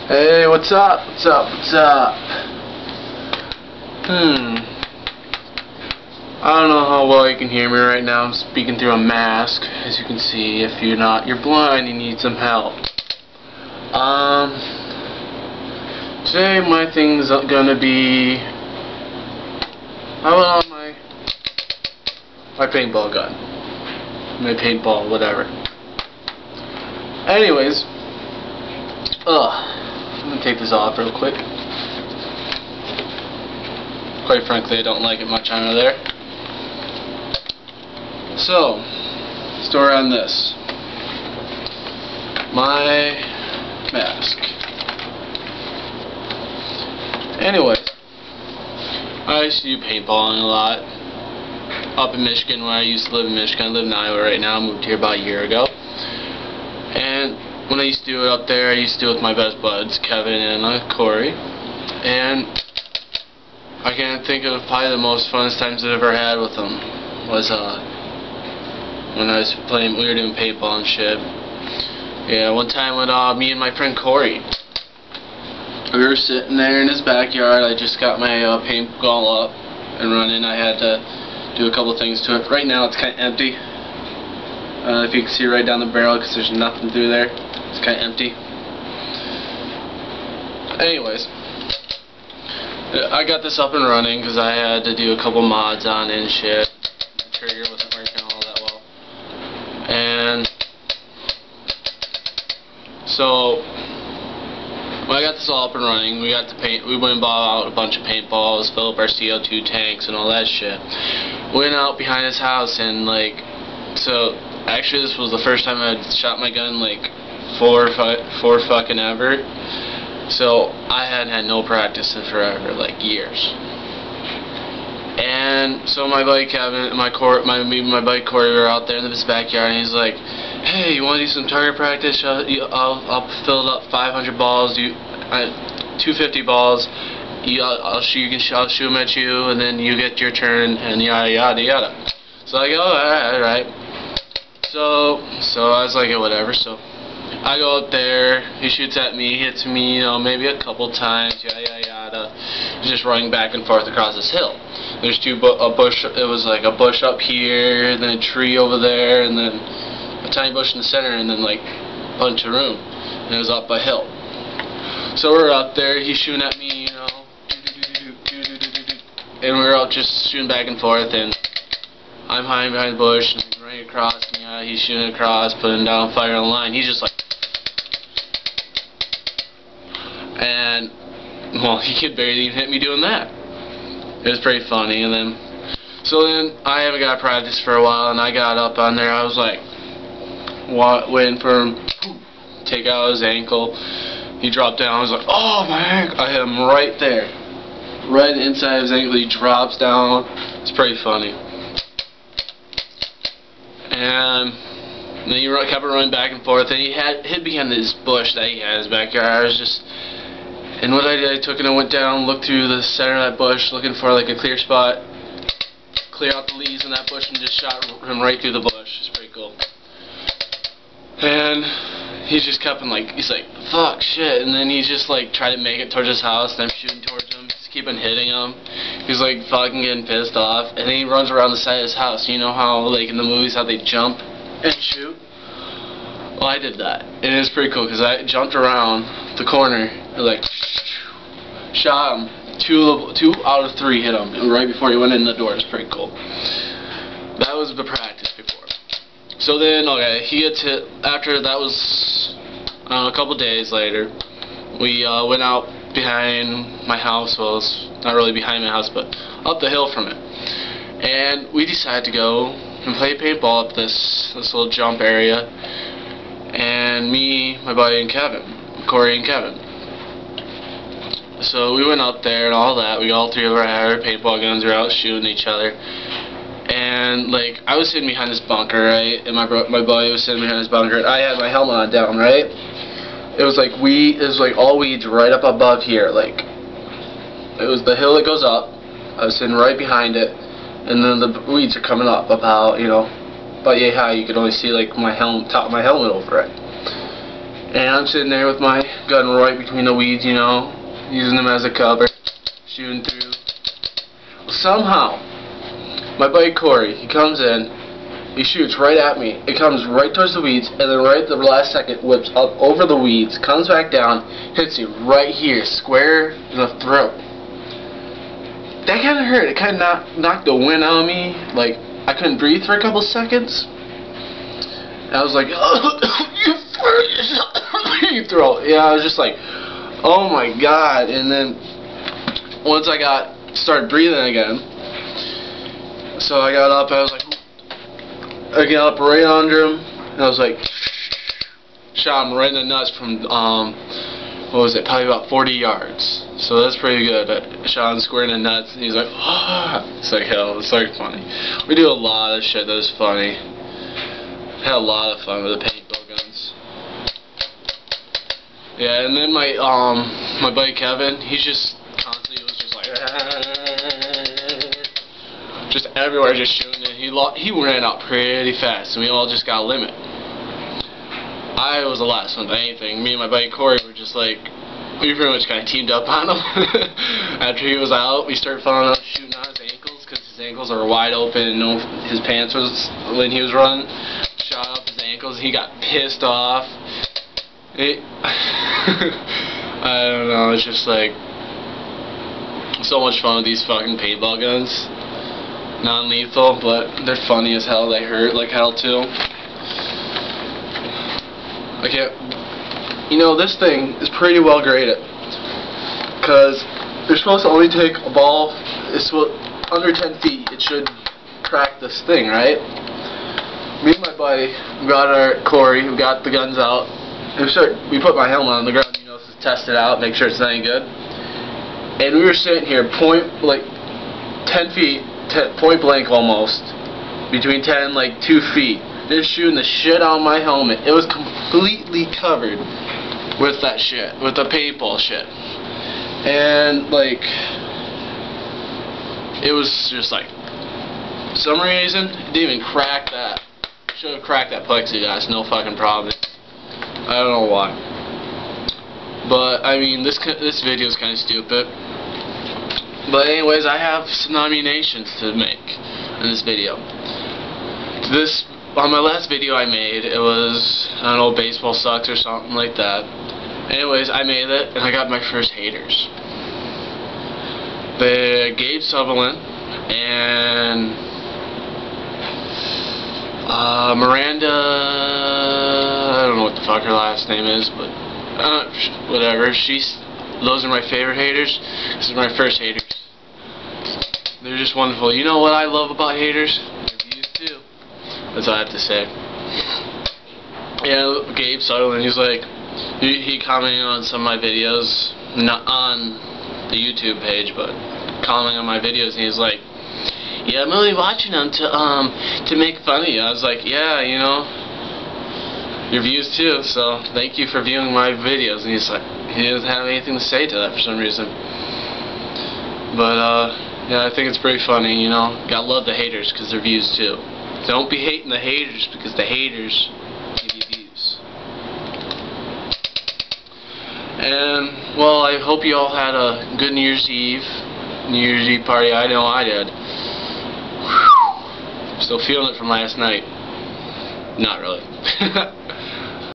Hey, what's up? What's up? What's up? I don't know how well you can hear me right now. I'm speaking through a mask, as you can see. If you're blind, you need some help. Today my thing's gonna be on my paintball gun. My paintball, whatever. Anyways, I'm gonna take this off real quick. Quite frankly, I don't like it much under there. So, story on this. My mask. Anyways, I used to do paintballing a lot. Up in Michigan, where I used to live in Michigan. I live in Iowa right now. I moved here about a year ago. And when I used to do it up there, I used to do it with my best buds, Kevin and Corey. And I can't think of probably the most funnest times I've ever had with them was when I was playing. We were doing paintball and shit. Yeah, one time with me and my friend Corey. We were sitting there in his backyard. I just got my paintball up and running. I had to do a couple things to it. Right now it's kind of empty. If you can see right down the barrel, because there's nothing through there. It's kind of empty. Anyways, I got this up and running because I had to do a couple mods on it and shit. The trigger wasn't working all that well. And so when I got this all up and running, we got to paint. We went and bought out a bunch of paintballs, filled up our CO2 tanks and all that shit. Went out behind his house and actually this was the first time I had shot my gun for fucking ever. So I hadn't had no practice in forever, years. And so my buddy Kevin, my buddy Corey were out there in his backyard, and he's like, "Hey, you want to do some target practice? I'll fill it up 500 balls, 250 balls. I'll shoot them at you, and then you get your turn, and yada yada yada." So I go, alright. So I was like, whatever. So I go up there. He shoots at me, hits me, maybe a couple times, yada yada yada. He's just running back and forth across this hill. There's a bush. It was like a bush up here, and then a tree over there, and then a tiny bush in the center, and then a bunch of room. And it was up a hill. So we're up there. He's shooting at me, and we're all just shooting back and forth, and I'm hiding behind the bush, and he's running across, and he's shooting across, putting down fire on the line. He's just like, and well, he could barely even hit me doing that. It was pretty funny. And then I haven't got practice for a while, and I got up on there. I was like, waiting for him to take out his ankle. He dropped down. I was like, oh, my ankle. I hit him right there, right inside his ankle. He drops down. It's pretty funny. And then he kept running back and forth, and he hid behind this bush that he had in his backyard. And what I did, I took it and went down, looked through the center of that bush, looking for a clear spot, clear out the leaves in that bush, and just shot him right through the bush. It's pretty cool. And he just kept he's like, fuck, shit. And then he just tried to make it towards his house, and I'm shooting towards him, just keeping hitting him. He's fucking getting pissed off, and then he runs around the side of his house. You know how in the movies how they jump and shoot? Well, I did that, and it was pretty cool because I jumped around the corner, and shot him. Two out of 3 hit him, and right before he went in the door. It's pretty cool. That was the practice before. So then, he gets hit. After that was a couple days later, we went out behind my house. Well, it's not really behind my house, but up the hill from it. And we decided to go and play paintball up this little jump area. And me, my buddy, and Kevin, Corey and Kevin. So we went up there and all that. We all 3 of our paintball guns were out shooting each other. And I was sitting behind this bunker, right? And my buddy was sitting behind his bunker. And I had my helmet on down, right? It was all weeds right up above here. It was the hill that goes up. I was sitting right behind it, and then the weeds are coming up about yay high. You could only see my top of my helmet over it. And I'm sitting there with my gun right between the weeds, you know, using them as a cover, shooting through. Somehow, my buddy Corey, he comes in, he shoots right at me. It comes right towards the weeds, and then right at the last second whips up over the weeds, comes back down, hits me right here, square in the throat. That kind of hurt. It kind of knocked the wind out of me. Like, I couldn't breathe for a couple seconds. And I was like, oh, you throat. Yeah, I was just like, oh my god. And then once I started breathing again, so I got up, I was like, I got up right under him, and I was like, shot him right in the nuts from, what was it, probably about 40 yards. So that's pretty good. I shot him square in the nuts, and he's like, oh. It's like, hell, it's like funny. We do a lot of shit that is funny. Had a lot of fun with the paintball guns. Yeah, and then my buddy Kevin, he's just constantly was just like, just everywhere, just shooting it. He ran out pretty fast, and we all just got a limit. I was the last one to anything. Me and my buddy Corey were just like, we pretty much kind of teamed up on him. After he was out, we started following up, shooting on his ankles, because his ankles are wide open, and his pants was, when he was running, shot up his ankles, and he got pissed off. I don't know, it's just like, so much fun with these fucking paintball guns. Non-lethal, but they're funny as hell. They hurt like hell too. I can't. You know, this thing is pretty well graded, because you're supposed to only take a ball. It's under 10 feet. It should crack this thing, right? Me and my buddy, Corey, who got the guns out. We put my helmet on the ground, you know, to test it out, make sure it's any good. And we were sitting here, 10 feet. Point blank almost, between 10 and like 2 feet, just shooting the shit out of my helmet. It was completely covered with that shit, with the paintball shit, and like, it was just like, for some reason, it didn't even crack that. Should have cracked that plexiglass, no fucking problem. I don't know why, but I mean, this video is kind of stupid. But anyways, I have some nominations to make in this video. On my last video I made, it was, I don't know, baseball sucks or something like that. Anyways, I made it, and I got my first haters. Gabe Sutherland and Miranda, I don't know what the fuck her last name is, but whatever. Those are my favorite haters. This is my first haters. They're just wonderful. You know what I love about haters? Reviews too. That's all I have to say. Yeah, Gabe Sutherland, he's like, he commented on some of my videos, not on the YouTube page, but commenting on my videos, and he's like, yeah, I'm only watching them to make fun of you. I was like, yeah, you know, your views too, so thank you for viewing my videos. And he's like, he doesn't have anything to say to that for some reason. But yeah, I think it's pretty funny, you know. Gotta love the haters, because they're views too. Don't be hating the haters, because the haters give you views. And, well, I hope you all had a good New Year's Eve party. I know I did. Whew. Still feeling it from last night. Not really.